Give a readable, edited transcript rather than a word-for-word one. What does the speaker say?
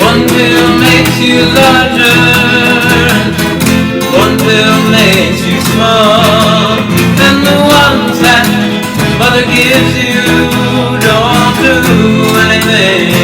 One pill makes you larger, one pill makes you small, and the ones that mother gives you don't do anything